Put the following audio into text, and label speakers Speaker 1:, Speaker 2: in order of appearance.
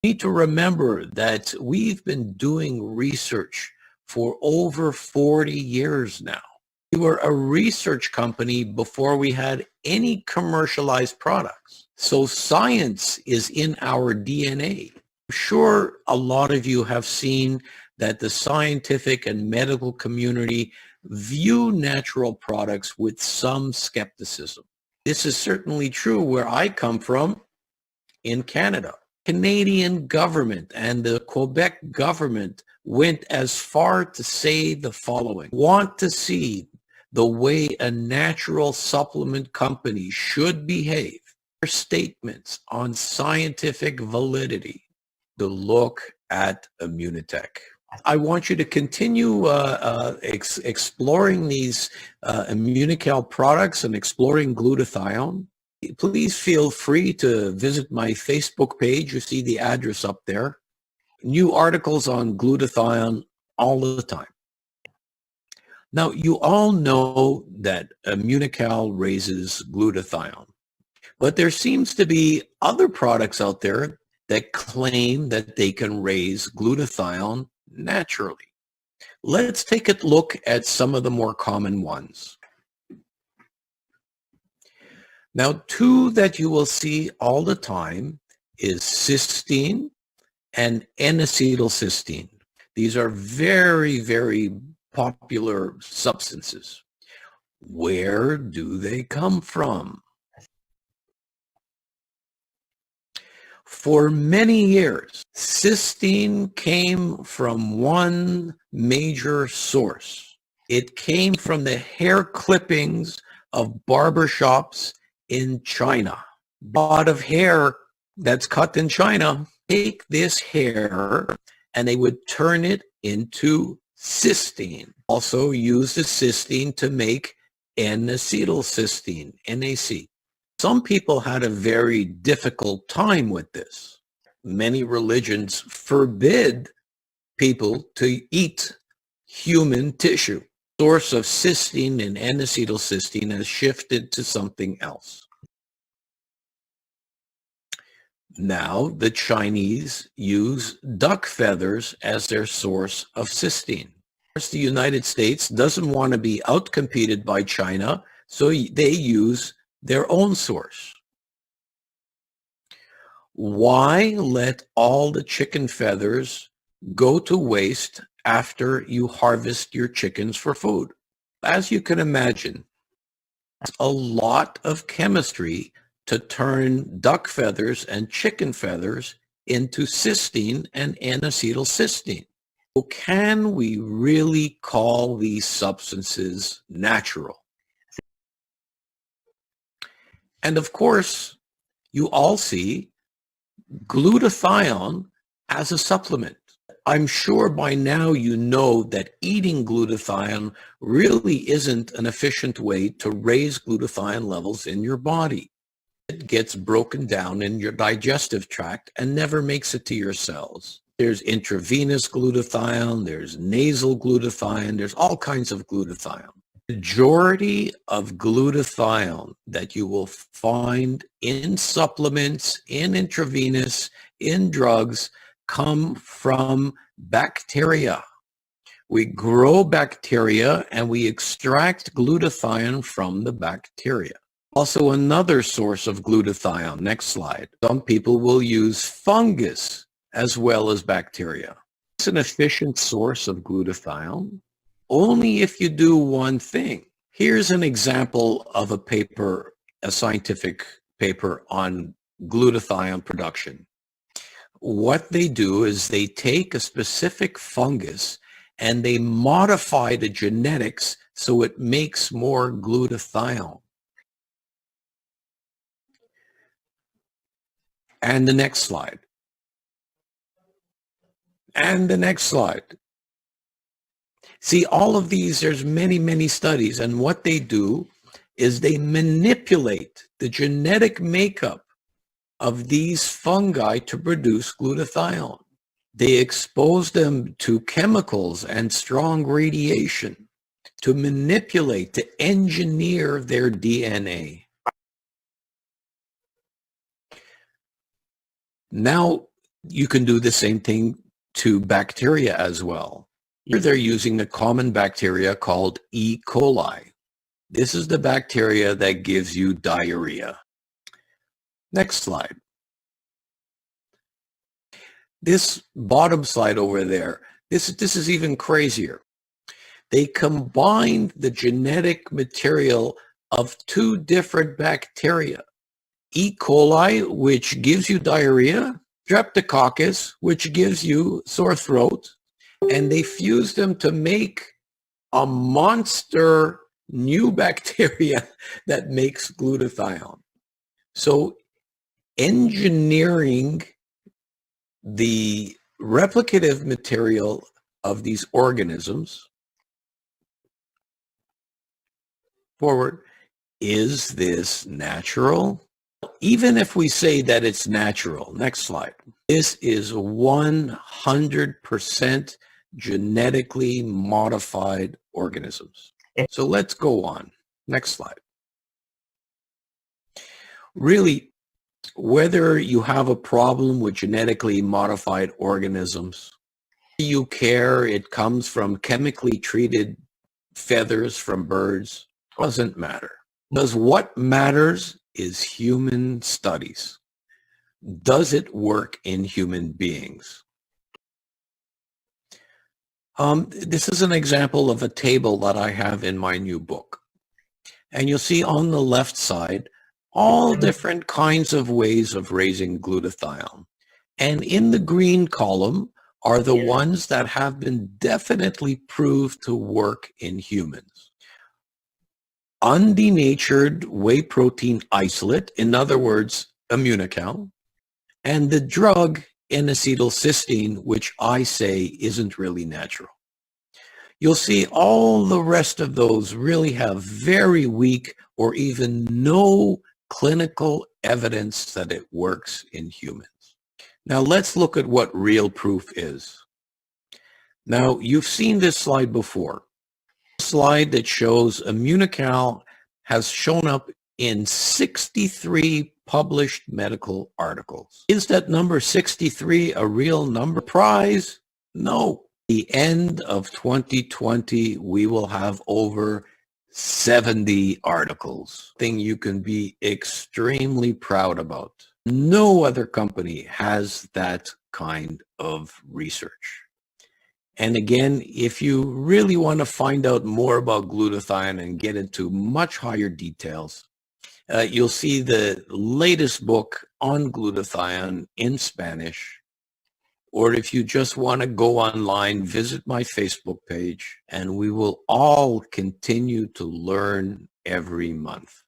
Speaker 1: You need to remember that we've been doing research for over 40 years now. We were a research company before we had any commercialized products. So science is in our DNA. I'm sure a lot of you have seen that the scientific and medical community view natural products with some skepticism. This is certainly true where I come from in Canada. Canadian government and the Quebec government went as far to say the following: want to see the way a natural supplement company should behave. Their statements on scientific validity to look at Immunotech. I want you to continue exploring these Immunocal products and exploring glutathione. Please feel free to visit my Facebook page. You see the address up there. New articles on glutathione all the time. Now, you all know that Immunocal raises glutathione, but there seems to be other products out there that claim that they can raise glutathione naturally. Let's take a look at some of the more common ones. Now, two that you will see all the time is cisteine and N-acetylcysteine. These are very, very popular substances. Where do they come from? For many years, cisteine came from one major source. It came from the hair clippings of barbershops in China. A lot of hair that's cut in China, take this hair and they would turn it into cisteine. Also use the cisteine to make N-acetylcysteine, NAC. Some people had a very difficult time with this. Many religions forbid people to eat human tissue. The source of cysteine and N-acetylcysteine has shifted to something else. Now the Chinese use duck feathers as their source of cysteine. Of course, the United States doesn't want to be outcompeted by China, so they use their own source. Why let all the chicken feathers go to waste after you harvest your chickens for food? As you can imagine, it's a lot of chemistry to turn duck feathers and chicken feathers into cysteine and N-acetylcysteine. So can we really call these substances natural? And of course, you all see glutathione as a supplement. I'm sure by now you know that eating glutathione really isn't an efficient way to raise glutathione levels in your body. It gets broken down in your digestive tract and never makes it to your cells. There's intravenous glutathione, there's nasal glutathione, there's all kinds of glutathione. The majority of glutathione that you will find in supplements, in intravenous, in drugs, come from bacteria. We grow bacteria and we extract glutathione from the bacteria. Also another source of glutathione, next slide. Some people will use fungus as well as bacteria. It's an efficient source of glutathione only if you do one thing. Here's an example of a paper, a scientific paper on glutathione production. What they do is they take a specific fungus and they modify the genetics so it makes more glutathione. And the next slide. And the next slide. See, all of these, there's many, many studies, and what they do is they manipulate the genetic makeup of these fungi to produce glutathione. They expose them to chemicals and strong radiation to manipulate, to engineer their DNA. Now, You can do the same thing to bacteria as well. Here they're using a common bacteria called E. coli. This is the bacteria that gives you diarrhea. Next slide. This bottom slide over there, this is even crazier. They combined the genetic material of two different bacteria. E. coli, which gives you diarrhea, Streptococcus, which gives you sore throat, and they fused them to make a monster new bacteria that makes glutathione. So engineering the replicative material of these organisms forward, is this natural? Even if we say that it's natural, next slide, this is 100% genetically modified organisms. So let's go on. Next slide. Really, whether you have a problem with genetically modified organisms, you care it comes from chemically treated feathers from birds, doesn't matter. Because what matters is human studies. Does it work in human beings? This is an example of a table that I have in my new book. And you'll see on the left side, all different kinds of ways of raising glutathione. And in the green column are the ones that have been definitely proved to work in humans. Undenatured whey protein isolate, in other words, Immunocal, and the drug N-acetylcysteine, which I say isn't really natural. You'll see all the rest of those really have very weak or even no clinical evidence that it works in humans. Now let's look at what real proof is. Now you've seen this slide before. A slide that shows Immunocal has shown up in 63 published medical articles. Is that number 63 a real number prize? No. At the end of 2020, we will have over 70 articles, thing you can be extremely proud about. No other company has that kind of research. And again, if you really want to find out more about glutathione and get into much higher details, you'll see the latest book on glutathione in Spanish. Or if you just want to go online, visit my Facebook page, and we will all continue to learn every month.